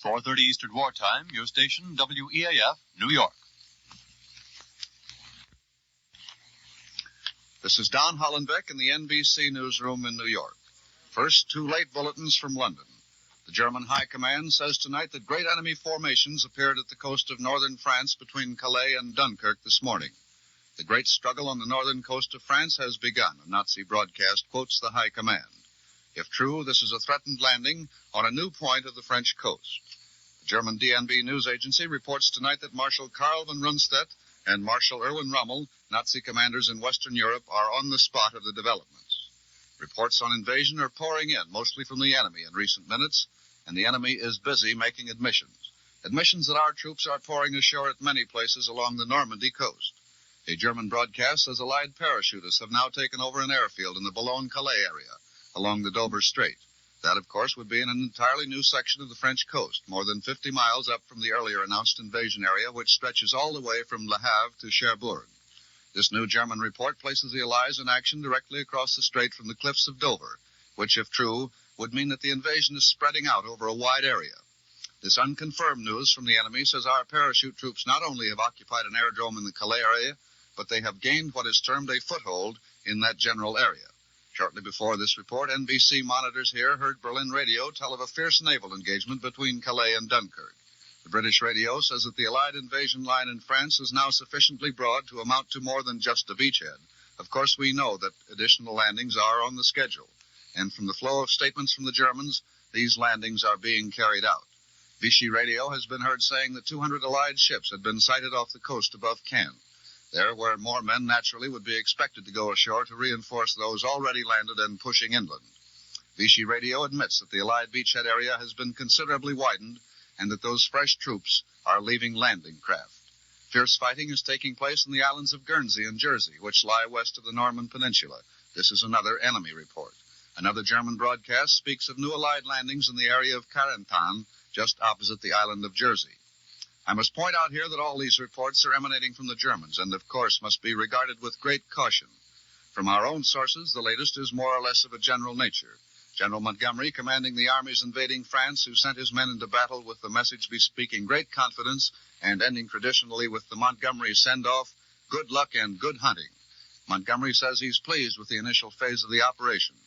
4:30 Eastern Wartime, your station, WEAF, New York. This is Don Hollenbeck in the NBC newsroom in New York. First, two late bulletins from London. The German High Command says tonight that great enemy formations appeared at the coast of northern France between Calais and Dunkirk this morning. The great struggle on the northern coast of France has begun, a Nazi broadcast quotes the High Command. If true, this is a threatened landing on a new point of the French coast. The German DNB news agency reports tonight that Marshal Karl von Rundstedt and Marshal Erwin Rommel, Nazi commanders in Western Europe, are on the spot of the developments. Reports on invasion are pouring in, mostly from the enemy in recent minutes, and the enemy is busy making admissions. Admissions that our troops are pouring ashore at many places along the Normandy coast. A German broadcast says Allied parachutists have now taken over an airfield in the Boulogne-Calais area along the Dover Strait. That, of course, would be in an entirely new section of the French coast, more than 50 miles up from the earlier announced invasion area, which stretches all the way from Le Havre to Cherbourg. This new German report places the Allies in action directly across the strait from the cliffs of Dover, which, if true, would mean that the invasion is spreading out over a wide area. This unconfirmed news from the enemy says our parachute troops not only have occupied an aerodrome in the Calais area, but they have gained what is termed a foothold in that general area. Shortly before this report, NBC monitors here heard Berlin radio tell of a fierce naval engagement between Calais and Dunkirk. The British radio says that the Allied invasion line in France is now sufficiently broad to amount to more than just a beachhead. Of course, we know that additional landings are on the schedule, and from the flow of statements from the Germans, these landings are being carried out. Vichy radio has been heard saying that 200 Allied ships had been sighted off the coast above Caen. There, where more men naturally would be expected to go ashore to reinforce those already landed and pushing inland. Vichy radio admits that the Allied beachhead area has been considerably widened and that those fresh troops are leaving landing craft. Fierce fighting is taking place in the islands of Guernsey and Jersey, which lie west of the Norman Peninsula. This is another enemy report. Another German broadcast speaks of new Allied landings in the area of Carentan, just opposite the island of Jersey. I must point out here that all these reports are emanating from the Germans and, of course, must be regarded with great caution. From our own sources, the latest is more or less of a general nature. General Montgomery, commanding the armies invading France, who sent his men into battle with the message bespeaking great confidence and ending traditionally with the Montgomery send-off, good luck and good hunting. Montgomery says he's pleased with the initial phase of the operations.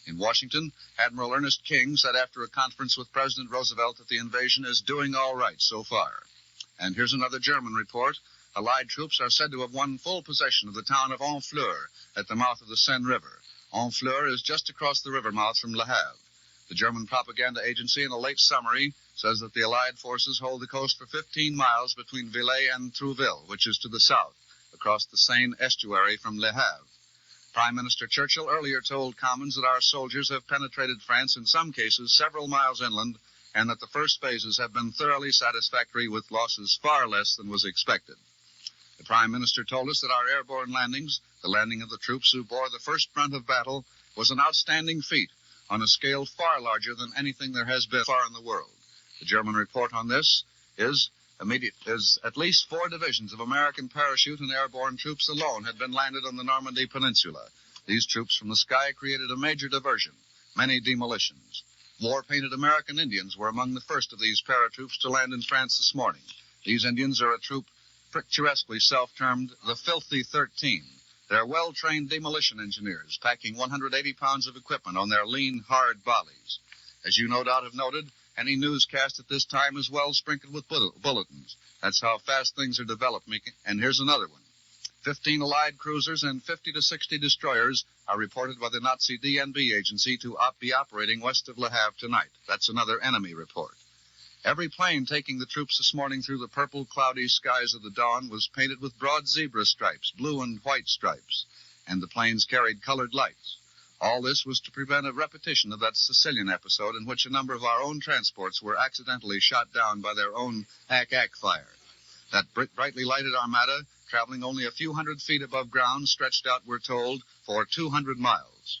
In Washington, Admiral Ernest King said after a conference with President Roosevelt that the invasion is doing all right so far. And here's another German report. Allied troops are said to have won full possession of the town of Honfleur at the mouth of the Seine River. Honfleur is just across the river mouth from Le Havre. The German propaganda agency, in a late summary, says that the Allied forces hold the coast for 15 miles between Villers and Trouville, which is to the south, across the Seine estuary from Le Havre. Prime Minister Churchill earlier told Commons that our soldiers have penetrated France in some cases several miles inland, and that the first phases have been thoroughly satisfactory with losses far less than was expected. The Prime Minister told us that our airborne landings, the landing of the troops who bore the first brunt of battle, was an outstanding feat on a scale far larger than anything there has been far in the world. The German report on this is at least 4 divisions of American parachute and airborne troops alone had been landed on the Normandy Peninsula. These troops from the sky created a major diversion, many demolitions. War-painted American Indians were among the first of these paratroops to land in France this morning. These Indians are a troop picturesquely self-termed the Filthy 13. They're well-trained demolition engineers, packing 180 pounds of equipment on their lean, hard bodies. As you no doubt have noted, any newscast at this time is well sprinkled with bulletins. That's how fast things are developing. And here's another one. 15 Allied cruisers and 50 to 60 destroyers are reported by the Nazi DNB agency to be operating west of Le Havre tonight. That's another enemy report. Every plane taking the troops this morning through the purple, cloudy skies of the dawn was painted with broad zebra stripes, blue and white stripes, and the planes carried colored lights. All this was to prevent a repetition of that Sicilian episode in which a number of our own transports were accidentally shot down by their own ack-ack fire. That brightly lighted armada, traveling only a few hundred feet above ground, stretched out, we're told, for 200 miles.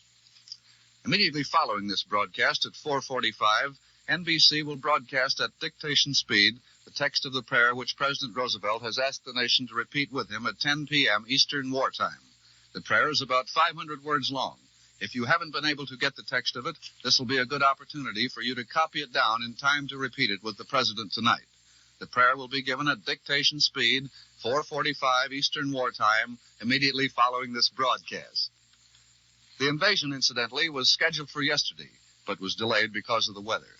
Immediately following this broadcast at 4:45, NBC will broadcast at dictation speed the text of the prayer which President Roosevelt has asked the nation to repeat with him at 10 p.m. Eastern Wartime. The prayer is about 500 words long. If you haven't been able to get the text of it, this will be a good opportunity for you to copy it down in time to repeat it with the President tonight. The prayer will be given at dictation speed, 4:45 Eastern Wartime, immediately following this broadcast. The invasion, incidentally, was scheduled for yesterday, but was delayed because of the weather.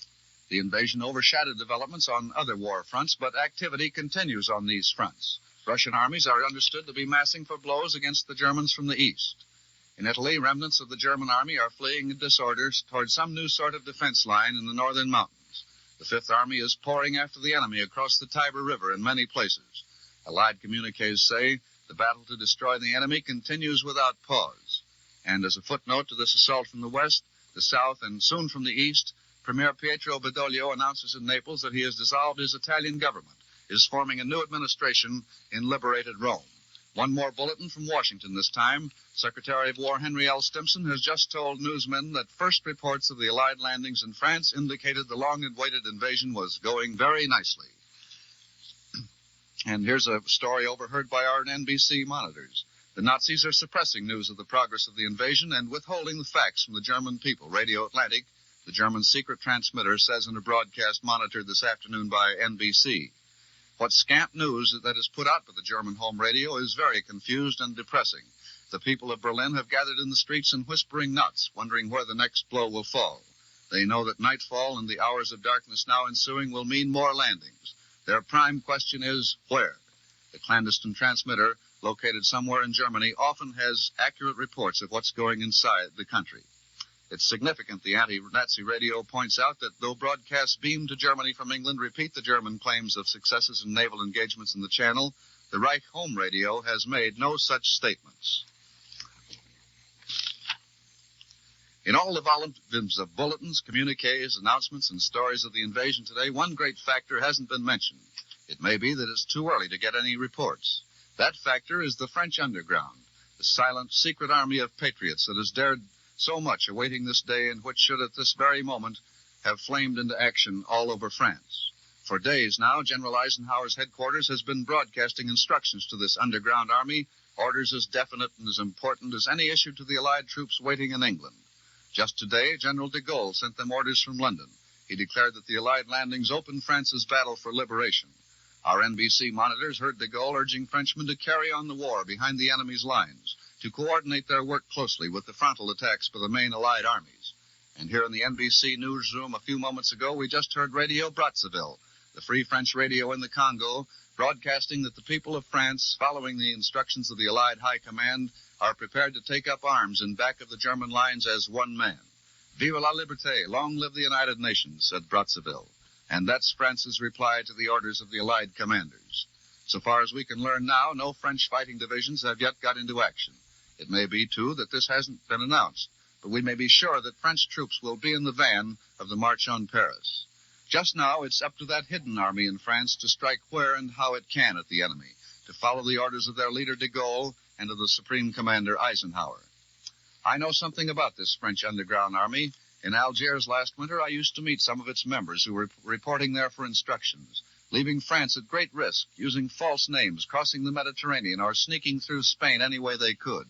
The invasion overshadowed developments on other war fronts, but activity continues on these fronts. Russian armies are understood to be massing for blows against the Germans from the east. In Italy, remnants of the German army are fleeing in disorder toward some new sort of defense line in the northern mountains. The Fifth Army is pouring after the enemy across the Tiber River in many places. Allied communiques say the battle to destroy the enemy continues without pause. And as a footnote to this assault from the west, the south, and soon from the east, Premier Pietro Badoglio announces in Naples that he has dissolved his Italian government, is forming a new administration in liberated Rome. One more bulletin from Washington this time. Secretary of War Henry L. Stimson has just told newsmen that first reports of the Allied landings in France indicated the long-awaited invasion was going very nicely. And here's a story overheard by our NBC monitors. The Nazis are suppressing news of the progress of the invasion and withholding the facts from the German people. Radio Atlantic, the German secret transmitter, says in a broadcast monitored this afternoon by NBC. What scant news that is put out by the German home radio is very confused and depressing. The people of Berlin have gathered in the streets in whispering knots, wondering where the next blow will fall. They know that nightfall and the hours of darkness now ensuing will mean more landings. Their prime question is, where? The clandestine transmitter, located somewhere in Germany, often has accurate reports of what's going inside the country. It's significant, the anti-Nazi radio points out, that though broadcasts beamed to Germany from England repeat the German claims of successes in naval engagements in the Channel, the Reich home radio has made no such statements. In all the volumes of bulletins, communiques, announcements, and stories of the invasion today, one great factor hasn't been mentioned. It may be that it's too early to get any reports. That factor is the French underground, the silent, secret army of patriots that has dared so much, awaiting this day in which should at this very moment have flamed into action all over France. For days now, General Eisenhower's headquarters has been broadcasting instructions to this underground army, orders as definite and as important as any issued to the Allied troops waiting in England. Just today, General de Gaulle sent them orders from London. He declared that the Allied landings opened France's battle for liberation. Our NBC monitors heard de Gaulle urging Frenchmen to carry on the war behind the enemy's lines, to coordinate their work closely with the frontal attacks by the main Allied armies. And here in the NBC newsroom a few moments ago, we just heard Radio Brazzaville, the Free French radio in the Congo, broadcasting that the people of France, following the instructions of the Allied High Command, are prepared to take up arms in back of the German lines as one man. Vive la liberté, long live the United Nations, said Brazzaville. And that's France's reply to the orders of the Allied commanders. So far as we can learn now, no French fighting divisions have yet got into action. It may be, too, that this hasn't been announced, but we may be sure that French troops will be in the van of the March on Paris. Just now, it's up to that hidden army in France to strike where and how it can at the enemy, to follow the orders of their leader de Gaulle and of the Supreme Commander Eisenhower. I know something about this French underground army. In Algiers last winter, I used to meet some of its members who were reporting there for instructions, leaving France at great risk, using false names, crossing the Mediterranean, or sneaking through Spain any way they could,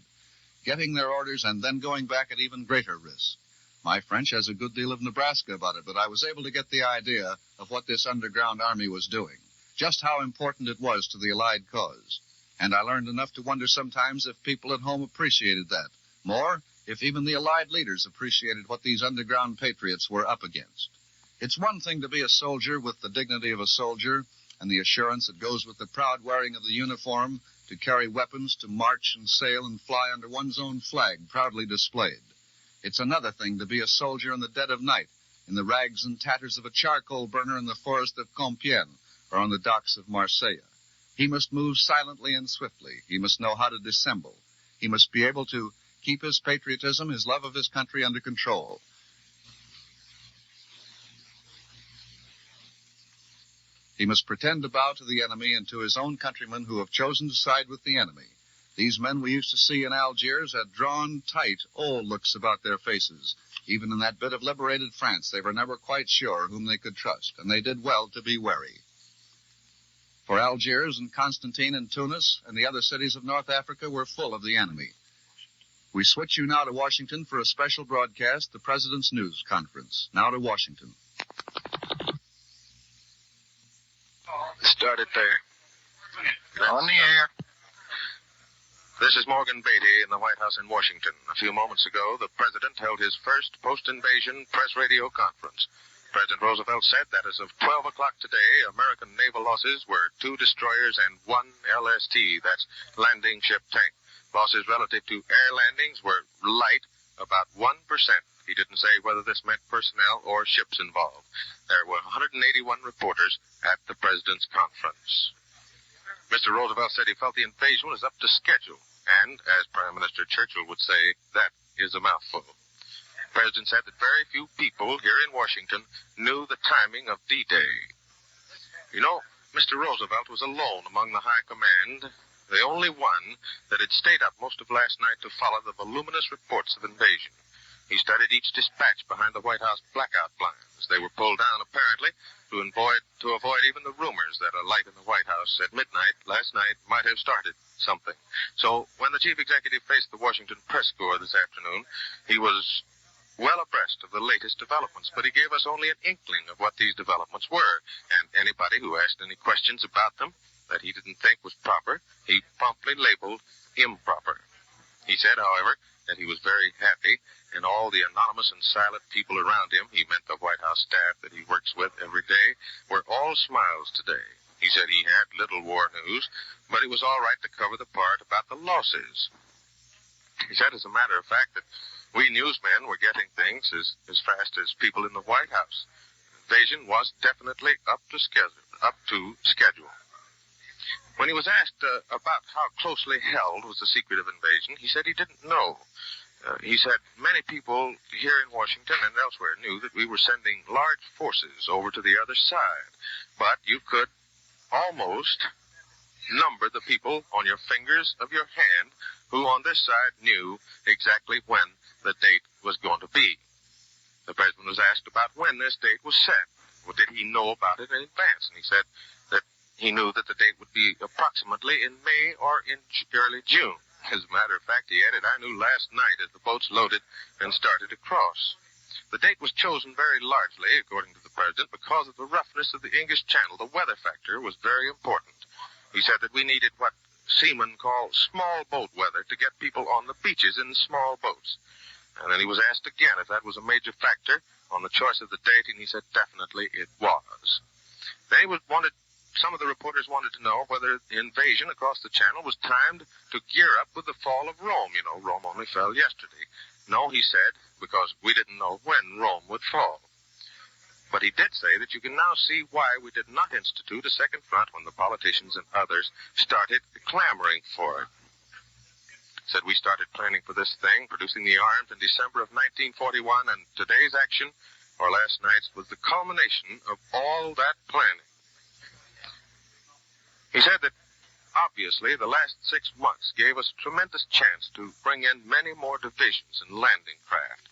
getting their orders and then going back at even greater risk. My French has a good deal of Nebraska about it, but I was able to get the idea of what this underground army was doing, just how important it was to the Allied cause. And I learned enough to wonder sometimes if people at home appreciated that. More, if even the Allied leaders appreciated what these underground patriots were up against. It's one thing to be a soldier with the dignity of a soldier and the assurance that goes with the proud wearing of the uniform, to carry weapons, to march and sail and fly under one's own flag proudly displayed. It's another thing to be a soldier in the dead of night, in the rags and tatters of a charcoal burner in the forest of Compiègne or on the docks of Marseille. He must move silently and swiftly. He must know how to dissemble. He must be able to keep his patriotism, his love of his country under control. He must pretend to bow to the enemy and to his own countrymen who have chosen to side with the enemy. These men we used to see in Algiers had drawn, tight, old looks about their faces. Even in that bit of liberated France, they were never quite sure whom they could trust, and they did well to be wary. For Algiers and Constantine and Tunis and the other cities of North Africa were full of the enemy. We switch you now to Washington for a special broadcast, the President's News Conference. Now to Washington. Start it there. On the air. This is Morgan Beatty in the White House in Washington. A few moments ago, the President held his first post-invasion press radio conference. President Roosevelt said that as of 12 o'clock today, American naval losses were 2 destroyers and 1 LST, that's landing ship tank. Losses relative to air landings were light, about 1%. He didn't say whether this meant personnel or ships involved. There were 181 reporters at the President's conference. Mr. Roosevelt said he felt the invasion was up to schedule, and, as Prime Minister Churchill would say, that is a mouthful. The President said that very few people here in Washington knew the timing of D-Day. You know, Mr. Roosevelt was alone among the high command, the only one that had stayed up most of last night to follow the voluminous reports of invasion. He studied each dispatch behind the White House blackout blinds. They were pulled down, apparently, to avoid even the rumors that a light in the White House at midnight last night might have started something. So when the chief executive faced the Washington press corps this afternoon, he was well abreast of the latest developments, but he gave us only an inkling of what these developments were, and anybody who asked any questions about them that he didn't think was proper, he promptly labeled improper. He said, however, that he was very happy, and all the anonymous and silent people around him, he meant the White House staff that he works with every day, were all smiles today. He said he had little war news, but it was all right to cover the part about the losses. He said, as a matter of fact, that we newsmen were getting things as fast as people in the White House. Invasion was definitely up to schedule. When he was asked about how closely held was the secret of invasion, he said he didn't know. He said many people here in Washington and elsewhere knew that we were sending large forces over to the other side, but you could almost number the people on your fingers of your hand who on this side knew exactly when the date was going to be. The President was asked about when this date was set. Well, did he know about it in advance? And he said that he knew that the date would be approximately in May or in early June. As a matter of fact, he added, I knew last night as the boats loaded and started across. The date was chosen very largely, according to the President, because of the roughness of the English Channel. The weather factor was very important. He said that we needed what seamen call small boat weather to get people on the beaches in small boats. And then he was asked again if that was a major factor on the choice of the date, and he said definitely it was. Then some of the reporters wanted to know whether the invasion across the Channel was timed to gear up with the fall of Rome. You know, Rome only fell yesterday. No, he said, because we didn't know when Rome would fall. But he did say that you can now see why we did not institute a second front when the politicians and others started clamoring for it. Said we started planning for this thing, producing the arms in December of 1941, and today's action, or last night's, was the culmination of all that planning. He said that, obviously, the last 6 months gave us a tremendous chance to bring in many more divisions and landing craft.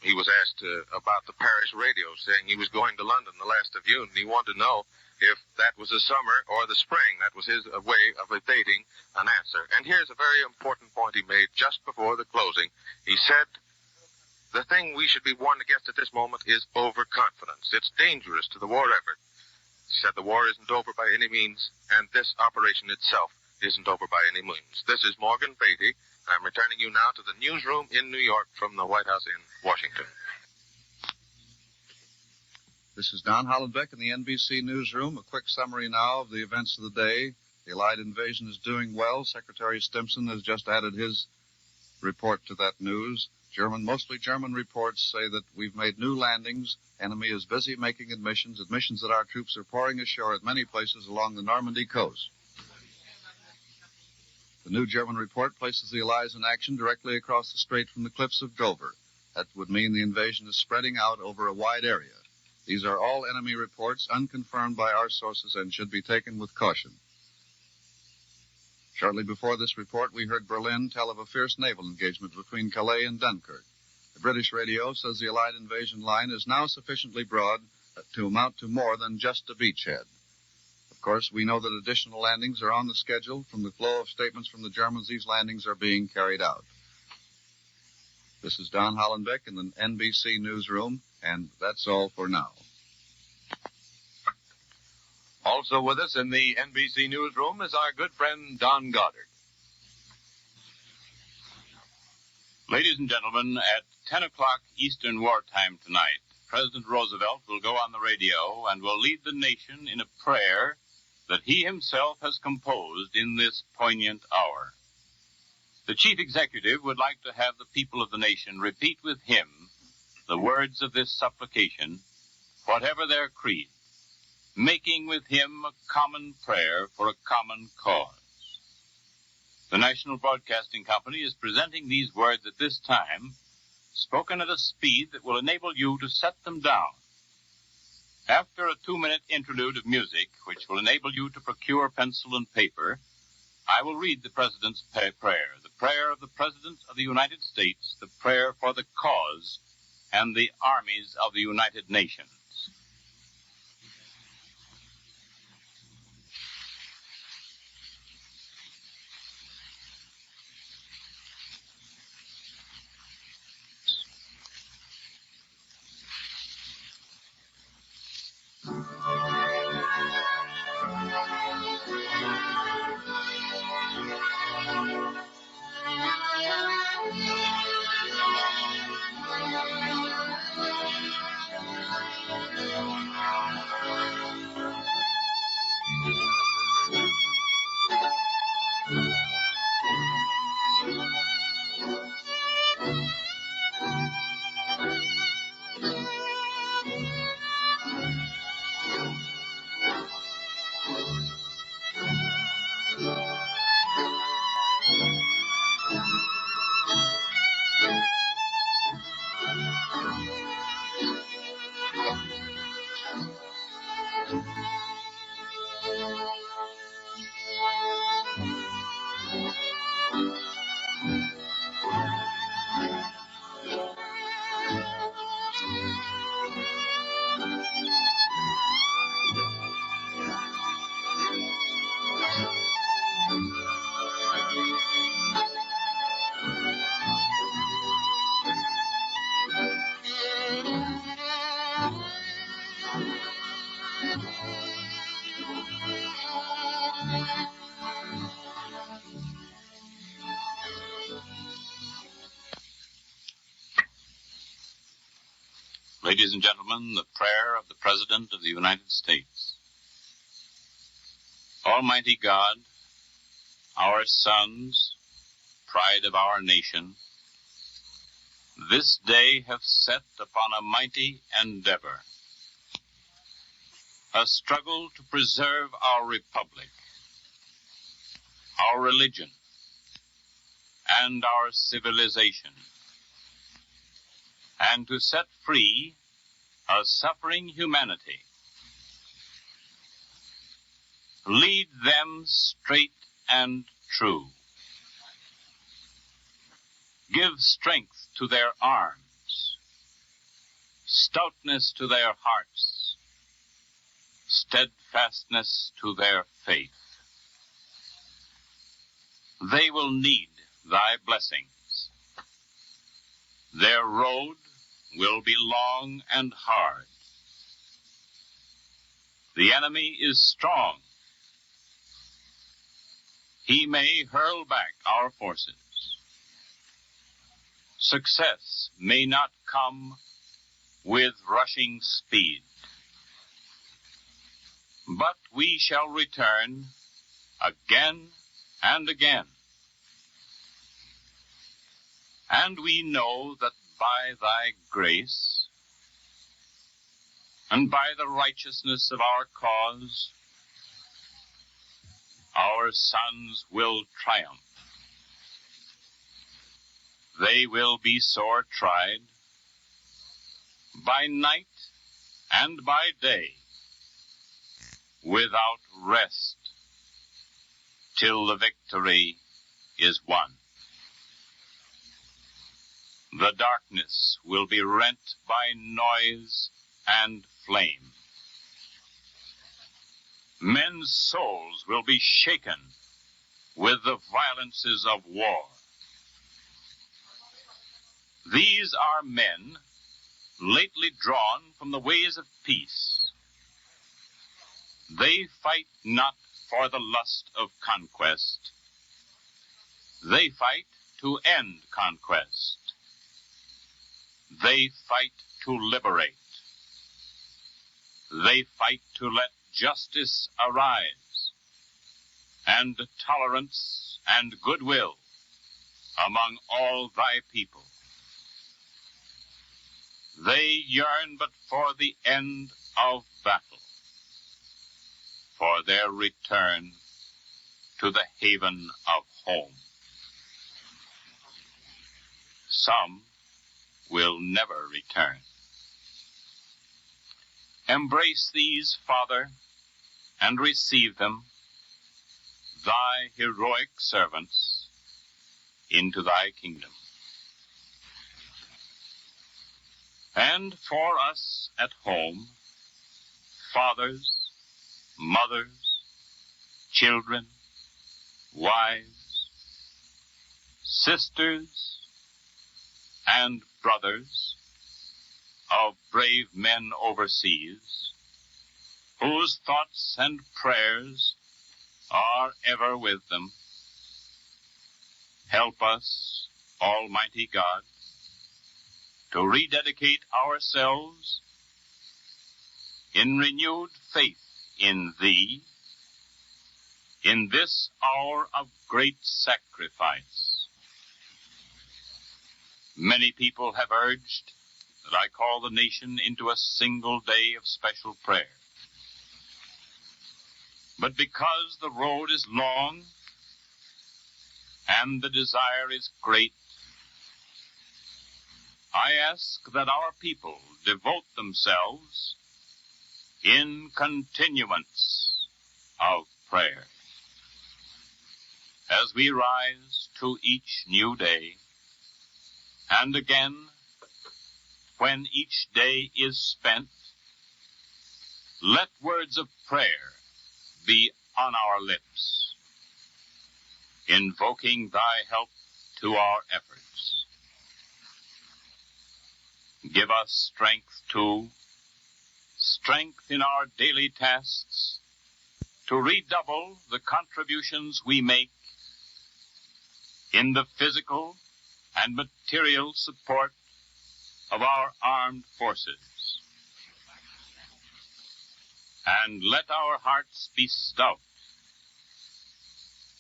He was asked about the Paris radio, saying he was going to London the last of June, and he wanted to know if that was the summer or the spring. That was his way of evading an answer. And here's a very important point he made just before the closing. He said, the thing we should be warned against at this moment is overconfidence. It's dangerous to the war effort. He said the war isn't over by any means, and this operation itself isn't over by any means. This is Morgan Beatty. I'm returning you now to the newsroom in New York from the White House in Washington. This is Don Hollenbeck in the NBC newsroom. A quick summary now of the events of the day. The Allied invasion is doing well. Secretary Stimson has just added his report to that news. Mostly German reports say that we've made new landings. Enemy is busy making admissions that our troops are pouring ashore at many places along the Normandy coast. The new German report places the Allies in action directly across the strait from the cliffs of Dover. That would mean the invasion is spreading out over a wide area. These are all enemy reports, unconfirmed by our sources, and should be taken with caution. Shortly before this report, we heard Berlin tell of a fierce naval engagement between Calais and Dunkirk. The British radio says the Allied invasion line is now sufficiently broad to amount to more than just a beachhead. Of course, we know that additional landings are on the schedule. From the flow of statements from the Germans, these landings are being carried out. This is Don Hollenbeck in the NBC newsroom, and that's all for now. Also with us in the NBC newsroom is our good friend Don Goddard. Ladies and gentlemen, at 10 o'clock Eastern Wartime tonight, President Roosevelt will go on the radio and will lead the nation in a prayer that he himself has composed in this poignant hour. The chief executive would like to have the people of the nation repeat with him the words of this supplication, whatever their creed, making with him a common prayer for a common cause. The National Broadcasting Company is presenting these words at this time, spoken at a speed that will enable you to set them down. After a 2-minute interlude of music, which will enable you to procure pencil and paper, I will read the President's prayer, the prayer of the President of the United States, the prayer for the cause and the armies of the United Nations. Ladies and gentlemen, the prayer of the President of the United States. Almighty God, our sons, pride of our nation, this day have set upon a mighty endeavor, a struggle to preserve our republic, our religion, and our civilization, and to set free a suffering humanity. Lead them straight and true. Give strength to their arms, stoutness to their hearts, steadfastness to their faith. They will need thy blessings. Their road will be long and hard. The enemy is strong. He may hurl back our forces. Success may not come with rushing speed. But we shall return again and again. And we know that by thy grace and by the righteousness of our cause, our sons will triumph. They will be sore tried by night and by day, without rest, till the victory is won. The darkness will be rent by noise and flame. Men's souls will be shaken with the violences of war. These are men lately drawn from the ways of peace. They fight not for the lust of conquest. They fight to end conquest. They fight to liberate. They fight to let justice arise, and tolerance and goodwill among all thy people. They yearn but for the end of battle, for their return to the haven of home. Some will never return. Embrace these, Father, and receive them, thy heroic servants, into thy kingdom. And for us at home, fathers, mothers, children, wives, sisters, and brothers of brave men overseas, whose thoughts and prayers are ever with them, help us, Almighty God, to rededicate ourselves in renewed faith in Thee, in this hour of great sacrifice. Many people have urged that I call the nation into a single day of special prayer. But because the road is long and the desire is great, I ask that our people devote themselves in continuance of prayer. As we rise to each new day, and again, when each day is spent, let words of prayer be on our lips, invoking thy help to our efforts. Give us strength, too, strength in our daily tasks, to redouble the contributions we make in the physical and material support of our armed forces. And let our hearts be stout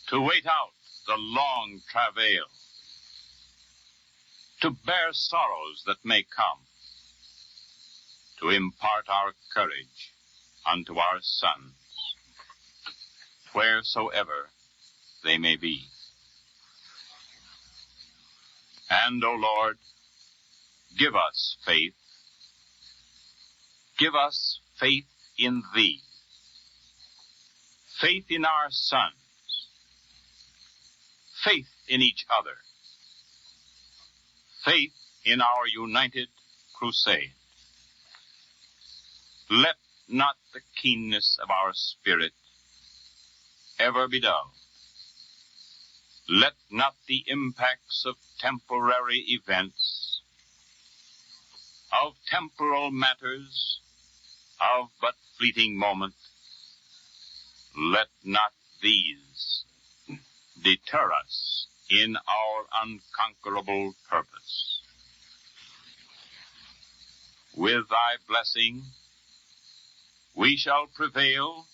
to wait out the long travail, to bear sorrows that may come, to impart our courage unto our sons, wheresoever they may be. And, O Lord, give us faith. Give us faith in Thee, faith in our sons, faith in each other, faith in our united crusade. Let not the keenness of our spirit ever be dulled. Let not the impacts of temporary events, of temporal matters, of but fleeting moment, let not these deter us in our unconquerable purpose. With thy blessing, we shall prevail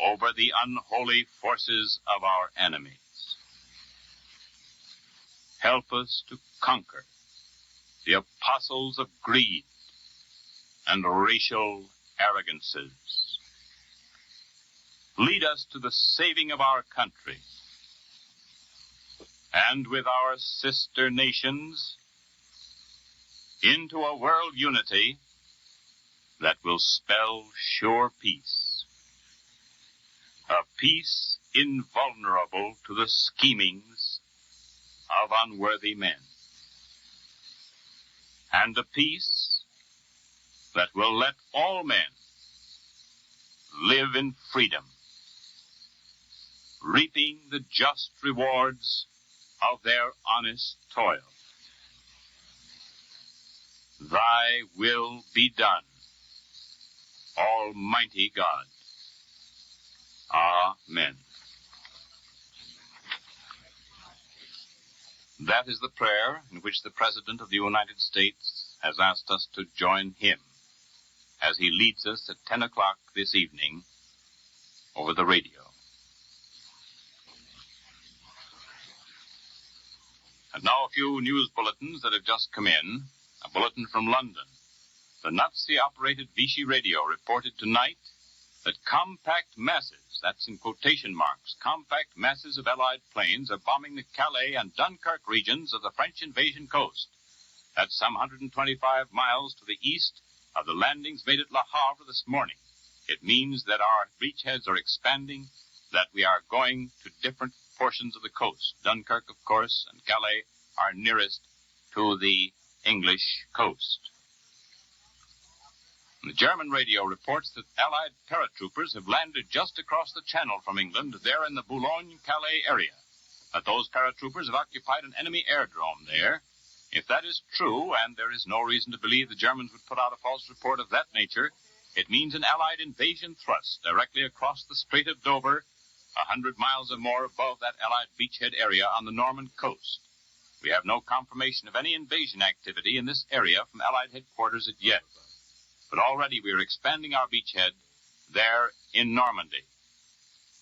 over the unholy forces of our enemies. Help us to conquer the apostles of greed and racial arrogances. Lead us to the saving of our country, and with our sister nations into a world unity that will spell sure peace, a peace invulnerable to the schemings of unworthy men, and a peace that will let all men live in freedom, reaping the just rewards of their honest toil. Thy will be done, Almighty God. Amen. That is the prayer in which the President of the United States has asked us to join him as he leads us at 10 o'clock this evening over the radio. And now a few news bulletins that have just come in. A bulletin from London. The Nazi-operated Vichy radio reported tonight that compact masses, that's in quotation marks, compact masses of Allied planes are bombing the Calais and Dunkirk regions of the French invasion coast. That's some 125 miles to the east of the landings made at Le Havre this morning. It means that our beachheads are expanding, that we are going to different portions of the coast. Dunkirk, of course, and Calais are nearest to the English coast. The German radio reports that Allied paratroopers have landed just across the channel from England, there in the Boulogne-Calais area. That those paratroopers have occupied an enemy airdrome there. If that is true, and there is no reason to believe the Germans would put out a false report of that nature, it means an Allied invasion thrust directly across the Strait of Dover, 100 miles or more above that Allied beachhead area on the Norman coast. We have no confirmation of any invasion activity in this area from Allied headquarters as yet. But already we are expanding our beachhead there in Normandy.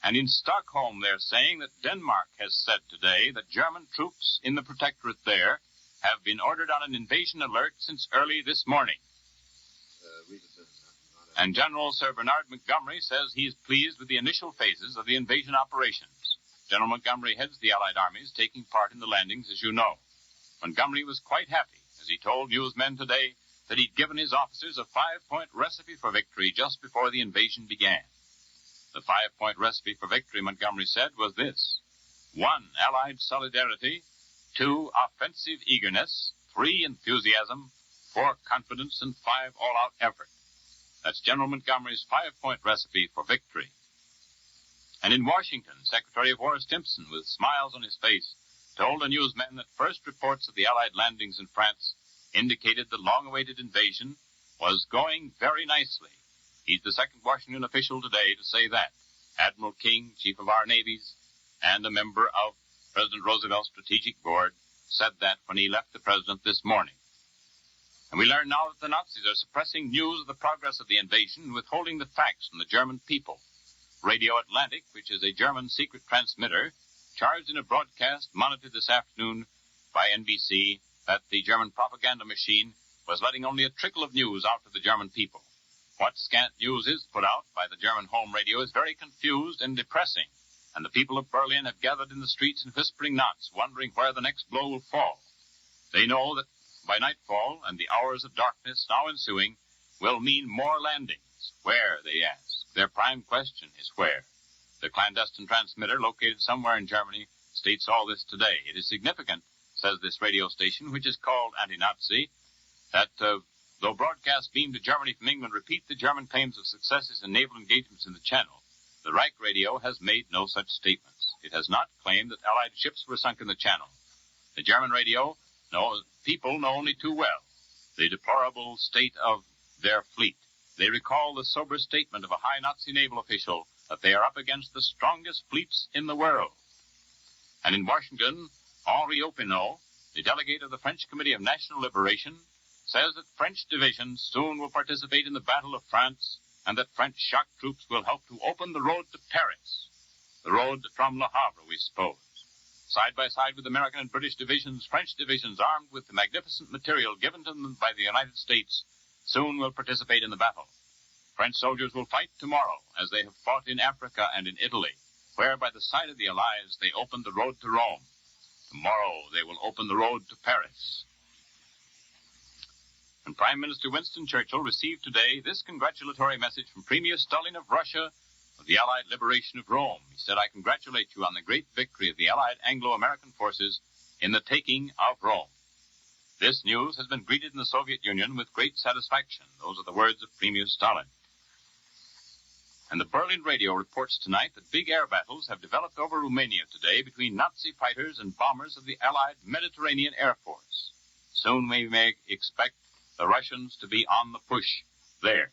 And in Stockholm they're saying that Denmark has said today that German troops in the protectorate there have been ordered on an invasion alert since early this morning. And General Sir Bernard Montgomery says he is pleased with the initial phases of the invasion operations. General Montgomery heads the Allied armies taking part in the landings, as you know. Montgomery was quite happy, as he told newsmen today, that he'd given his officers a 5-point recipe for victory just before the invasion began. The 5-point recipe for victory, Montgomery said, was this: 1, Allied solidarity; 2, offensive eagerness; 3, enthusiasm; 4, confidence; and 5, all-out effort. That's General Montgomery's 5-point recipe for victory. And in Washington, Secretary of War Stimson, with smiles on his face, told the newsmen that first reports of the Allied landings in France indicated the long-awaited invasion was going very nicely. He's the second Washington official today to say that. Admiral King, chief of our navies, and a member of President Roosevelt's strategic board, said that when he left the president this morning. And we learn now that the Nazis are suppressing news of the progress of the invasion and withholding the facts from the German people. Radio Atlantic, which is a German secret transmitter, charged in a broadcast monitored this afternoon by NBC that the German propaganda machine was letting only a trickle of news out to the German people. What scant news is put out by the German home radio is very confused and depressing, and the people of Berlin have gathered in the streets in whispering knots, wondering where the next blow will fall. They know that by nightfall and the hours of darkness now ensuing will mean more landings. Where, they ask. Their prime question is where. The clandestine transmitter, located somewhere in Germany, states all this today. It is significant, says this radio station, which is called Anti-Nazi, that though broadcasts beamed to Germany from England repeat the German claims of successes in naval engagements in the Channel, the Reich radio has made no such statements. It has not claimed that Allied ships were sunk in the Channel. The German radio, people know only too well the deplorable state of their fleet. They recall the sober statement of a high Nazi naval official that they are up against the strongest fleets in the world. And in Washington, Henri Opinot, the delegate of the French Committee of National Liberation, says that French divisions soon will participate in the Battle of France and that French shock troops will help to open the road to Paris, the road from Le Havre, we suppose. Side by side with American and British divisions, French divisions armed with the magnificent material given to them by the United States soon will participate in the battle. French soldiers will fight tomorrow as they have fought in Africa and in Italy, where by the side of the Allies they opened the road to Rome. Tomorrow they will open the road to Paris. And Prime Minister Winston Churchill received today this congratulatory message from Premier Stalin of Russia of the Allied liberation of Rome. He said, "I congratulate you on the great victory of the Allied Anglo-American forces in the taking of Rome." This news has been greeted in the Soviet Union with great satisfaction. Those are the words of Premier Stalin. And the Berlin radio reports tonight that big air battles have developed over Romania today between Nazi fighters and bombers of the Allied Mediterranean Air Force. Soon we may expect the Russians to be on the push there.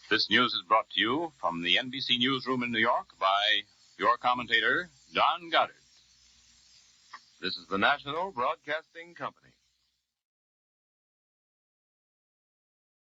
This news is brought to you from the NBC newsroom in New York by your commentator, Don Goddard. This is the National Broadcasting Company.